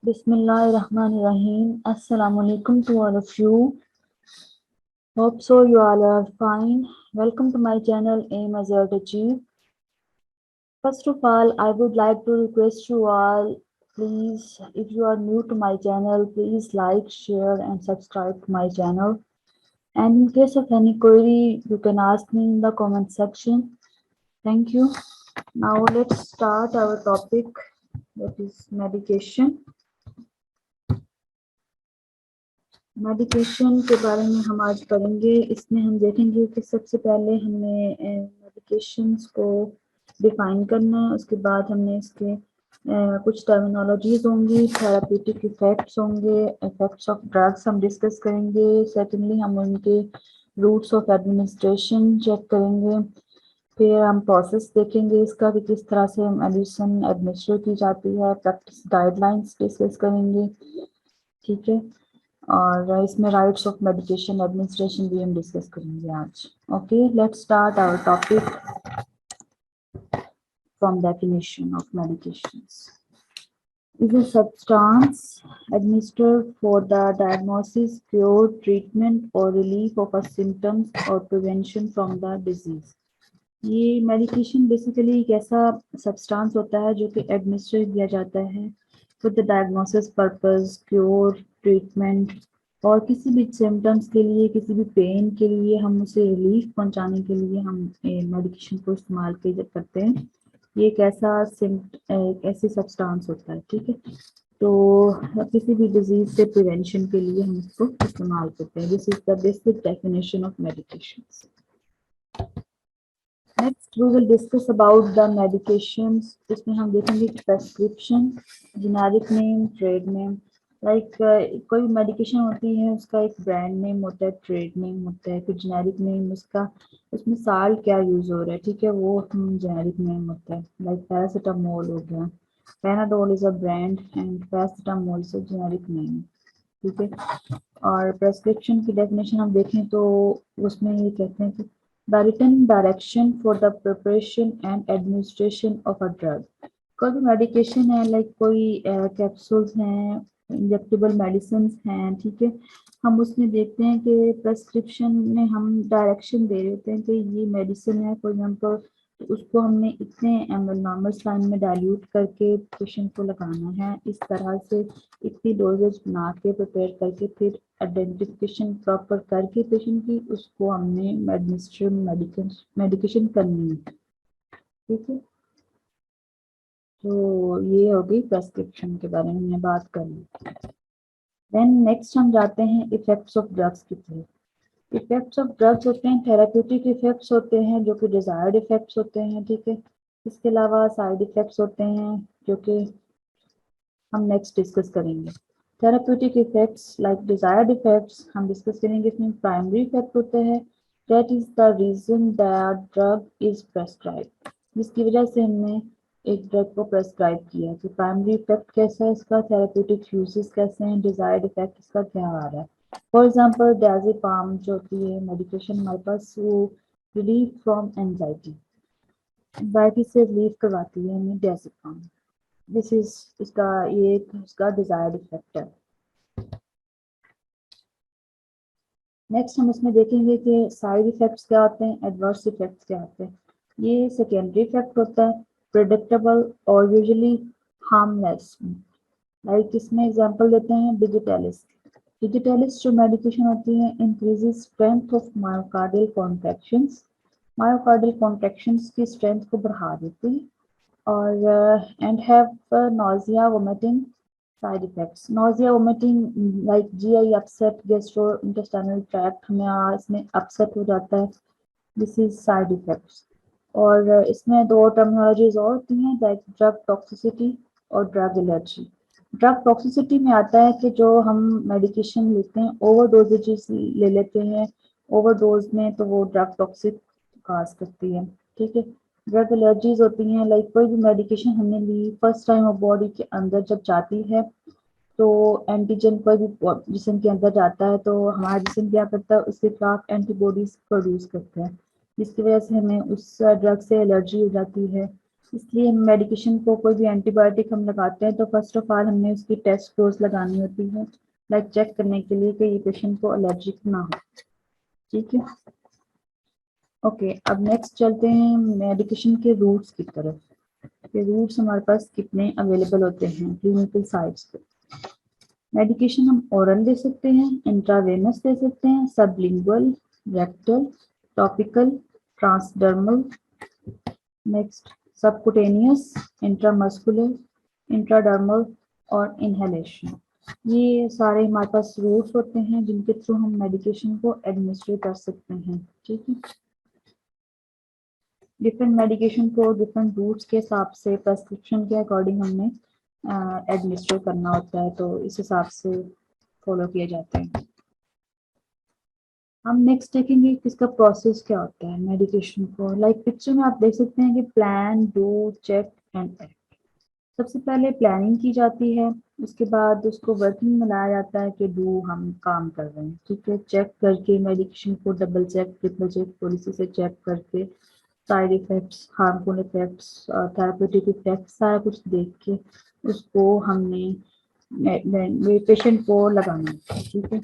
Bismillahirrahmanirrahim. Assalamu alaikum to all of you. Hope so you all are fine. Welcome to my channel Aim Azert Achieve. First of all, I would like to request you all, please, if you are new to my channel, please like, share and subscribe to my channel. And in case of any query, you can ask me in the comment section. Thank you. Now let's start our topic, that is medication. Medication के बारे में हम आज पढ़ेंगे। इसमें हम देखेंगे कि सबसे पहले हमें मेडिकेशंस को डिफाइन करना है, उसके बाद हमने इसके कुछ टर्मिनोलॉजीज होंगी, थेराप्यूटिक इफेक्ट्स होंगे, इफेक्ट्स ऑफ ड्रग्स हम डिस्कस करेंगे। सेकेंडली हम उनके रूट्स ऑफ एडमिनिस्ट्रेशन चेक करेंगे। फिर हम प्रोसेस देखेंगे इसका कि किस तरह से मेडिसिन एडमिनिस्टर की जाती है। प्रैक्टिस गाइडलाइंस डिस्कस करेंगे, ठीक है। और इसमें राइट्स ऑफ मेडिकेशन एडमिनिस्ट्रेशन भी हम डिस्कस करेंगे आज। Okay, let's start our topic from definition of medications. is a substance administered for the diagnosis, cure, treatment or relief of a symptoms or prevention from the disease। ये medication basically एक ऐसा substance होता है जो कि administer किया जाता है for the diagnosis purpose, cure, treatment और किसी भी सिम्टम्स के लिए, किसी भी पेन के लिए हम उसे रिलीफ पहुंचाने के लिए हम मेडिकेशन को इस्तेमाल करते हैं। ये एक ऐसी सब्सटेंस होता है, ठीक है। तो किसी भी डिजीज से प्रिवेंशन के लिए हम इसको इस्तेमाल करते हैं। This is the basic definition of medications. Next we will discuss about the medications. इसमें हम देखेंगे prescription, generic name, trade name. Like कोई मेडिकेशन होती है उसका एक ब्रांड नेम होता है, ट्रेड नेम होता है, फिर जेनेरिक नेम उसका, उसमें साल क्या यूज हो रहा है, ठीक है, वो जेनेरिक नेम होता है। लाइक पैरासीटामोल हो गया, Panadol is a brand and paracetamol is a generic name, ठीक है। और प्रेस्क्रिप्शन की डेफिनेशन हम देखें तो उसमें ये कहते हैं कि the written direction for the preparation and administration of a drug। कोई भी मेडिकेशन है, लाइक कोई कैप्सूल्स हैं, इंजेक्टेबल मेडिसिन हैं, ठीक है, हम उसमें देखते हैं कि प्रेस्क्रिप्शन में हम डायरेक्शन दे रहे होते हैं कि ये मेडिसिन है फॉर एग्जाम्पल, तो उसको हमने इतने ml नॉर्मल साइन में डाइल्यूट करके पेशेंट को लगाना है, इस तरह से इतनी डोजेज बना के प्रिपेयर करके फिर आइडेंटिफिकेशन प्रॉपर करके पेशेंट की उसको हमने मेडिकेशन करनी है, ठीक है। तो ये होगी प्रेस्क्रिप्शन के बारे में हमने बात करनी। देन नेक्स्ट हम जाते हैं इफेक्ट्स ऑफ ड्रग्स की तरफ। इफेक्ट्स ऑफ ड्रग्स होते हैं थेराप्यूटिक इफेक्ट्स होते हैं जो कि डिजायर्ड इफेक्ट्स होते हैं, ठीक है। इसके अलावा साइड इफेक्ट्स होते हैं जो कि हम नेक्स्ट डिस्कस करेंगे। Therapeutic effects like desired effects हम डिस्कस करेंगे। इसमें प्राइमरी इफेक्ट होता है, that is the reason that drug is prescribe, जिसकी वजह से हमने एक ड्रग को प्रेस्क्राइब किया। तो प्राइमरी इफेक्ट कैसा है इसका, थेराप्यूटिक यूजेस कैसे हैं, डिजायर्ड इफेक्ट इसका क्या आ रहा है। फॉर एग्जाम्पल डायजेपाम जो होती है मेडिकेशन हमारे पास, वो रिलीफ फ्रॉम एंजाइटी, एंजाइटी से रिलीफ करवाती है हमें डायजेपाम। दिस इज इसका ये इसका डिजायर्ड इफेक्ट है। नेक्स्ट हम इसमें देखेंगे कि साइड इफेक्ट्स क्या होते हैं, एडवर्स इफेक्ट्स क्या होते हैं। ये सेकेंडरी इफेक्ट होता है, प्रेडिक्टेबल और यूजुअली हार्मलेस। लाइक इसमें एग्जांपल देते हैं डिजिटैलिस। डिजिटैलिस जो मेडिकेशन होती है increases strength of myocardial contractions, myocardial contractions की स्ट्रेंथ को बढ़ा देती है। और and have nausea, vomiting side effects. Nausea, vomiting like GI upset, gastrointestinal tract हमें इसमें अपसेट हो जाता है, दिस इज साइड इफेक्ट्स। और इसमें दो टर्मिनोलॉजीज और होती हैं, लाइक ड्रग टॉक्सिसिटी और ड्रग एलर्जी। ड्रग टॉक्सिसिटी में आता है कि जो हम मेडिकेशन लेते हैं ओवर डोजेज ले लेते हैं, ओवरडोज में तो वो ड्रग टॉक्सिक काज करती है, ठीक है। ड्रग एलर्जीज होती हैं, लाइक कोई भी मेडिकेशन हमने ली फर्स्ट टाइम वो बॉडी के अंदर जब जाती है तो एंटीजन कोई भी जिस्म के अंदर जाता है तो हमारा जिस्म क्या करता है, उसके खिलाफ एंटीबॉडीज प्रोड्यूस करता है, जिसकी वजह से हमें उस ड्रग से एलर्जी हो जाती है। इसलिए मेडिकेशन को, कोई भी एंटीबायोटिक हम लगाते हैं तो फर्स्ट ऑफ ऑल हमने उसकी टेस्ट डोज लगानी होती है, लाइक चेक करने के लिए कि ये पेशेंट को एलर्जिक ना हो। ठीक है, ओके। अब नेक्स्ट चलते हैं मेडिकेशन के रूट्स की तरफ। ये रूट्स हमारे पास कितने अवेलेबल होते हैं क्लिनिकल साइट्स पे। मेडिकेशन हम ओरल दे सकते हैं, इंट्रावेनस दे सकते हैं, sublingual, rectal, topical, transdermal, next subcutaneous, intramuscular, intradermal और इनहेलेशन। ये सारे हमारे पास रूट्स होते हैं जिनके थ्रू हम मेडिकेशन को एडमिनिस्टर कर सकते हैं। ठीक है, डिफरेंट मेडिकेशन को डिफरेंट रूट्स के हिसाब से प्रेस्क्रिप्शन के अकॉर्डिंग हमने एडमिनिस्टर करना होता है, तो इस हिसाब से फॉलो किए जाते हैं। हम नेक्स्ट देखेंगे कि इसका प्रोसेस क्या होता है मेडिकेशन को। लाइक पिक्चर में आप देख सकते हैं कि plan, do, check and act. सबसे पहले प्लानिंग की जाती है, उसके बाद उसको वर्किंग में लाया जाता है कि डू हम काम कर रहे हैं। ठीक है, चेक करके मेडिकेशन को double check, triple check, policy से चेक करके side effects, harmful effects, therapeutic effects सारा कुछ देख के उसको हमने पेशेंट को लगाना है। ठीक है,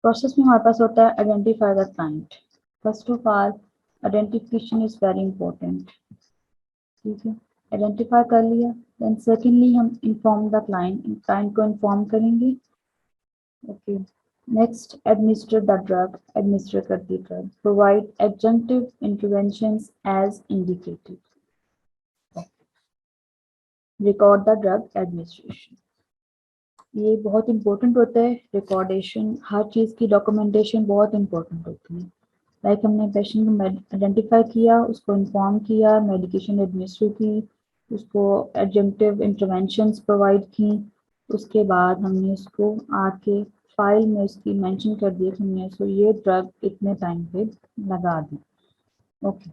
प्रोसेस में हमारे पास होता है identify the client. First of all identification is very important. ठीक है, आइडेंटिफाई कर लिया, देन सेकेंडली हम इन्फॉर्म द क्लाइंट, क्लाइंट को इन्फॉर्म करेंगे। Okay, next administer the drug, administer कर दी drug, provide adjunctive interventions as indicated, record the drug administration. ये बहुत इंपॉर्टेंट होता है रिकॉर्डेशन, हर चीज़ की डॉक्यूमेंटेशन बहुत इंपॉर्टेंट होती है। लाइक हमने पेशेंट को आइडेंटिफाई किया, उसको इन्फॉर्म किया, मेडिकेशन एडमिनिस्टर की, उसको एडजंक्टिव इंटरवेंशंस प्रोवाइड की, उसके बाद हमने उसको आके फाइल में उसकी मेंशन कर दिया कि हमने उसको ये ड्रग इतने टाइम पे लगा दी। Okay,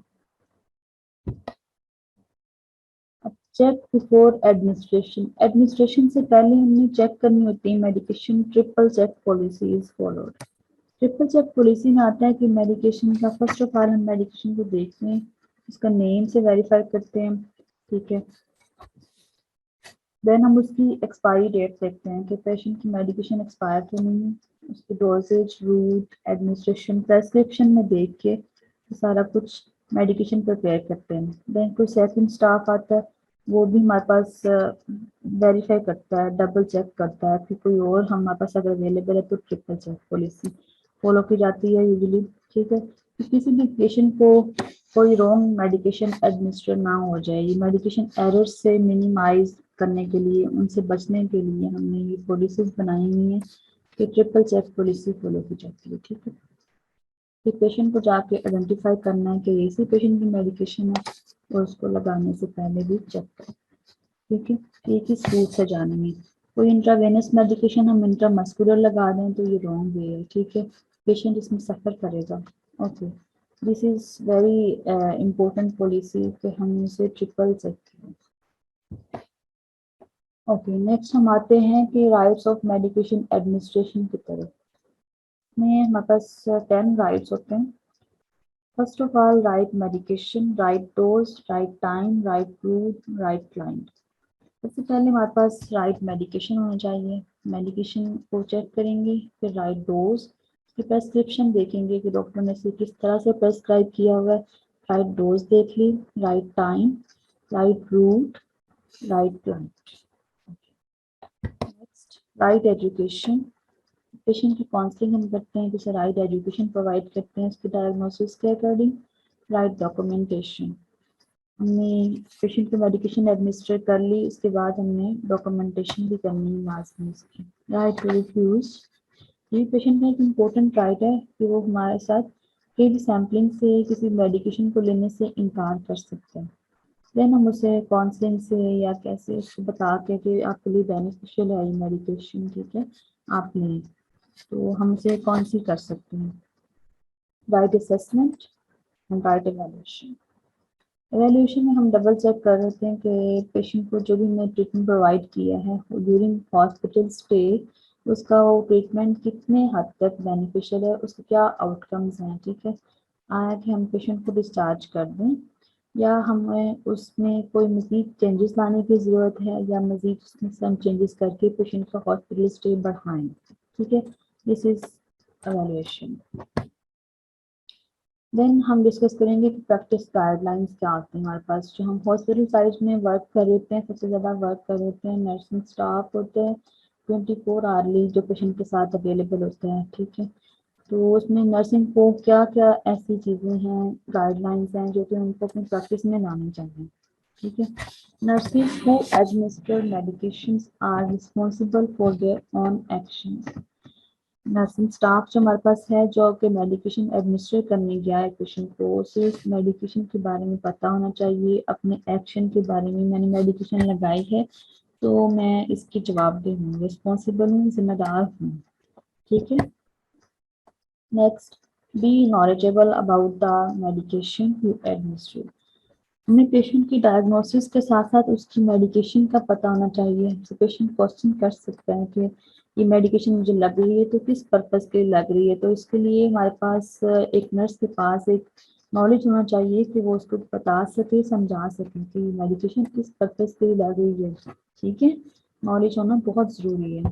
check before administration. Administration से पहले हमने चेक करनी होती है medication, triple check policy is followed. Triple check policy में आता है कि मेडिकेशन का फर्स्ट ऑफ ऑल हम मेडिकेशन को देखते हैं, उसका नेम से वेरीफाई करते हैं। ठीक है, देन हम उसकी एक्सपायरी डेट देखते हैं कि पेशेंट की मेडिकेशन एक्सपायर तो नहीं है, उसकी डोजेज, रूट, एडमिनिस्ट्रेशन, प्रेस्क्रिप्शन में देख के सारा कुछ मेडिकेशन प्रिपेयर करते हैं। देन कोई सेकंड स्टाफ आता है, वो भी हमारे पास वेरीफाई करता है, डबल चेक करता है कि कोई और हमारे पास अगर अवेलेबल है, तो ट्रिपल चेक पॉलिसी फॉलो की जाती है यूजुअली। ठीक है, कि किसी भी पेशेंट को कोई रॉन्ग मेडिकेशन एडमिनिस्टर ना हो जाए, ये मेडिकेशन एरर्स से मिनिमाइज करने के लिए, उनसे बचने के लिए हमने ये पॉलिसीज बनाई हुई है कि ट्रिपल चेक पॉलिसी फॉलो की जाती है। ठीक है, कि पेशेंट को जाके आइडेंटिफाई करना है कि इसी पेशेंट की मेडिकेशन है और उसको लगाने से पहले भी चेक करें। ठीक है, एक ही रूट से जानी है। कोई इंट्रावेनस मेडिकेशन हम इंट्रामस्कुलर लगा दें तो ये रॉन्ग वे है। ठीक है, पेशेंट इसमें सफ़र करेगा। Okay, this is very important policy कि हम इसे ट्रिपल चेक करें। ओके, नेक्स्ट हम आते हैं कि राइट्स ऑफ मेडिकेशन एडमिनिस्ट्रेशन की तरफ। में हमारे पास 10 राइट्स होते हैं। First of all right medication, right dose, right time, right route, right client. सबसे पहले हमारे पास राइट मेडिकेशन होना चाहिए, मेडिकेशन को चेक करेंगे, फिर राइट डोज की प्रेस्क्रिप्शन देखेंगे कि डॉक्टर ने इसे किस तरह से प्रेस्क्राइब किया हुआ है, राइट डोज देख ली, right time, right route, right client. Next right education, patient की काउंसलिंग हम करते हैं, जैसे राइट एजुकेशन प्रोवाइड करते हैं उसके डायग्नोसिस के अकॉर्डिंग। राइट डॉक्यूमेंटेशन, हमने पेशेंट को मेडिकेशन एडमिनिस्टर कर ली, उसके बाद हमने डॉक्यूमेंटेशन भी करनी है लाजमी इसकी। राइट टू रिफ्यूज, ये पेशेंट का एक इम्पोर्टेंट राइट है कि वो हमारे साथ कहीं भी सैम्पलिंग से किसी मेडिकेशन को लेने से इनकार कर सकते हैं। देन हम उसे काउंसलिंग से या कैसे उसको बता के कि आपके लिए बेनिफिशियल है ये मेडिकेशन, ठीक है, आप लें, तो हम उसे काउंसिल कर सकते हैं। Right assessment and right evaluation, evaluation में हम डबल चेक कर रहे हैं कि पेशेंट को जो भी हमने ट्रीटमेंट प्रोवाइड किया है ड्यूरिंग हॉस्पिटल स्टे, उसका वो ट्रीटमेंट कितने हद तक बेनिफिशियल है, उसके क्या आउटकम्स हैं। ठीक है, आया कि हम पेशेंट को डिस्चार्ज कर दें, या हमें उसमें कोई मज़ीद चेंजेस लाने की ज़रूरत है या मज़ीद उसमें सम चेंजेस करके पेशेंट का हॉस्पिटल स्टे बढ़ाएं। ठीक है, दिस इज़ एवेल्युएशन। देन हम डिस्कस करेंगे कि प्रैक्टिस गाइडलाइंस क्या होते हैं हमारे पास। जो हम हॉस्पिटल साइड में वर्क कर रहे होते हैं, सबसे ज़्यादा वर्क कर रहे होते हैं, नर्सिंग स्टाफ होते हैं 24 आवर्ली जो पेशेंट के साथ अवेलेबल होते हैं। ठीक है, तो उसमें नर्सिंग को क्या क्या ऐसी चीज़ें हैं, गाइडलाइंस हैं जो कि उनको अपनी प्रैक्टिस में लानी चाहिए। ठीक है, nurses who administer medications are responsible for their own actions. Nursing staff जो हमारे पास है जो कि मेडिकेशन एडमिनिस्टर करने गया है पेशेंट को, सिर्फ मेडिकेशन के बारे में पता होना चाहिए, अपने एक्शन के बारे में, मैंने मेडिकेशन लगाई है तो मैं इसकी जवाबदेह हूँ, रिस्पॉन्सिबल हूँ, जिम्मेदार हूँ। ठीक है, next, be knowledgeable about the medication you administer. हमें पेशेंट की डायग्नोसिस के साथ साथ उसकी मेडिकेशन का पता होना चाहिए। हमसे पेशेंट क्वेश्चन कर सकता है कि ये मेडिकेशन मुझे लग रही है तो किस पर्पज़ के लिए लग रही है, तो इसके लिए हमारे पास एक नर्स के पास एक नॉलेज होना चाहिए कि वो उसको बता सके, समझा सके कि मेडिकेशन किस पर्पज़ के लिए लग रही है। ठीक है, नॉलेज होना बहुत ज़रूरी है।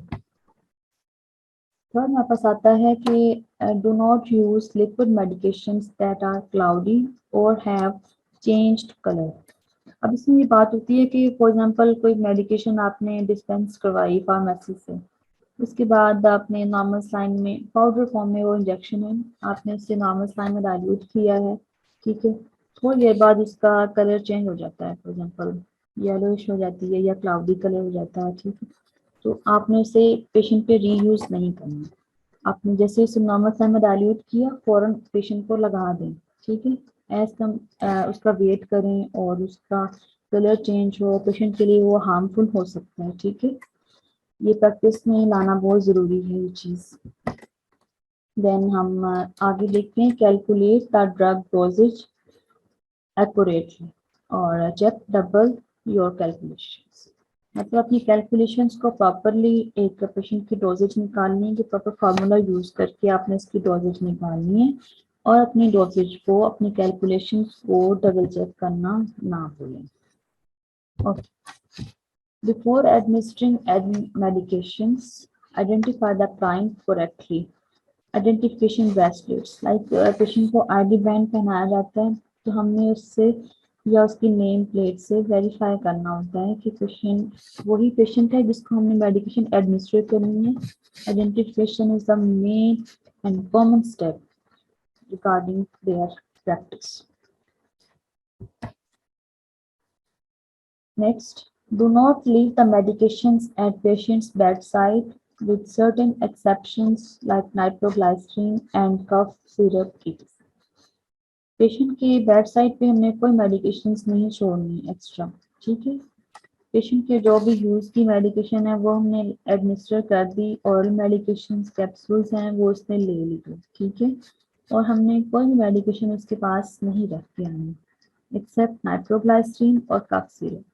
थर्ड हमारे पास आता है कि do not use liquid medications that are cloudy और हैव चेंज्ड कलर। अब इसमें ये बात होती है कि फॉर एग्जांपल कोई मेडिकेशन आपने डिस्पेंस करवाई फार्मेसी से, उसके बाद आपने नॉर्मल साइन में पाउडर फॉर्म में वो इंजेक्शन है, आपने इसे नॉर्मल साइन में डाइल्यूट किया है। ठीक है, थोड़ी देर बाद उसका कलर चेंज हो जाता है, फॉर एग्जांपल येलोइश हो जाती है या क्लाउडी कलर हो जाता है। ठीक है, तो आपने उसे पेशेंट पे रीयूज नहीं करना, आपने जैसे उसे नॉर्मल टाइम में डाइल्यूट किया फौरन पेशेंट को लगा दें। ठीक है, एज कम उसका वेट करें और उसका कलर चेंज हो, पेशेंट के लिए वो हार्मफुल हो सकता है। ठीक है, ये प्रैक्टिस में लाना बहुत ज़रूरी है ये चीज़। देन हम आगे देखते हैं, calculate the drug dosages accurately और चेक डबल योर कैलकुलेशंस। मतलब अपनी कैलकुलेशंस को प्रॉपरली एक पेशेंट की डोजेज निकालनी है, जो प्रॉपर फार्मूला यूज करके आपने इसकी डोजेज निकालनी है और अपनी डोजेज को, अपनी कैलकुलेशंस को डबल चेक करना ना भूलें। Okay, before administering medications, identify the crime correctly. Identification bracelets, like patient को आईडी बैंड पहनाया जाता है तो हमने उससे या उसकी नेम प्लेट से वेरीफाई करना होता है कि पेशेंट वही पेशेंट है जिसको हमने मेडिकेशन एडमिनिस्ट्रेट करनी है। Identification is the main and common step regarding their practice. Next, do not leave the medications at patient's bedside with certain exceptions like nitroglycerin and cough syrup kits. Patient के bed side पे हमने कोई medications नहीं छोड़नी extra. ठीक है, patient के जो भी यूज़ की मेडिकेशन है वो हमने एडमिनिस्टर कर दी, ऑरल मेडिकेशंस कैप्सूल्स हैं वो उसने ले ली। ठीक है, और हमने कोई भी मेडिकेशन उसके पास नहीं रख के आनी एक्सेप्ट नाइट्रोग्लाइसरीन और कफ सिरप।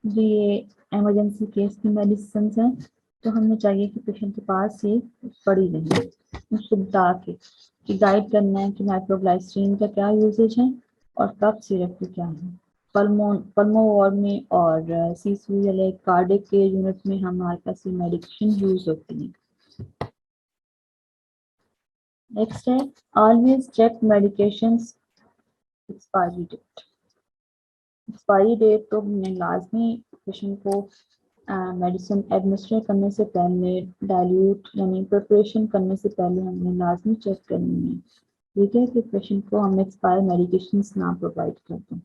ये इमरजेंसी केस की मेडिसिन हैं तो हमें चाहिए कि पेशेंट के पास ये पड़ी रहे, उसको बता के कि गाइड करना है कि नाइट्रोग्लाइसरीन का क्या यूजेज है और कफ सिरप की क्या है। पल्मो वार्ड में और सीसी वाले कार्डिक के यूनिट में हमारे पास ये मेडिकेशन यूज होती है। नेक्स्ट है, always check medications expiry date. Expiry date तो हमने लाजमी पेशेंट को मेडिसिन एडमिनिस्टर करने से पहले, डाइल्यूट यानी प्रिपरेशन करने से पहले हमने लाजमी चेक करनी है। ठीक है, कि पेशेंट को हम एक्सपायर मेडिकेशंस ना प्रोवाइड कर दें।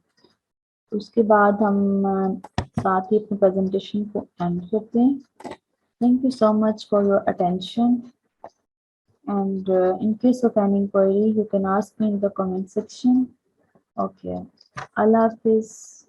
उसके बाद हम साथ ही अपनी प्रेजेंटेशन को एंड करते हैं। Thank you so much for your attention and in case of any query you can ask me in the comment section. Okay, Allah Hafiz.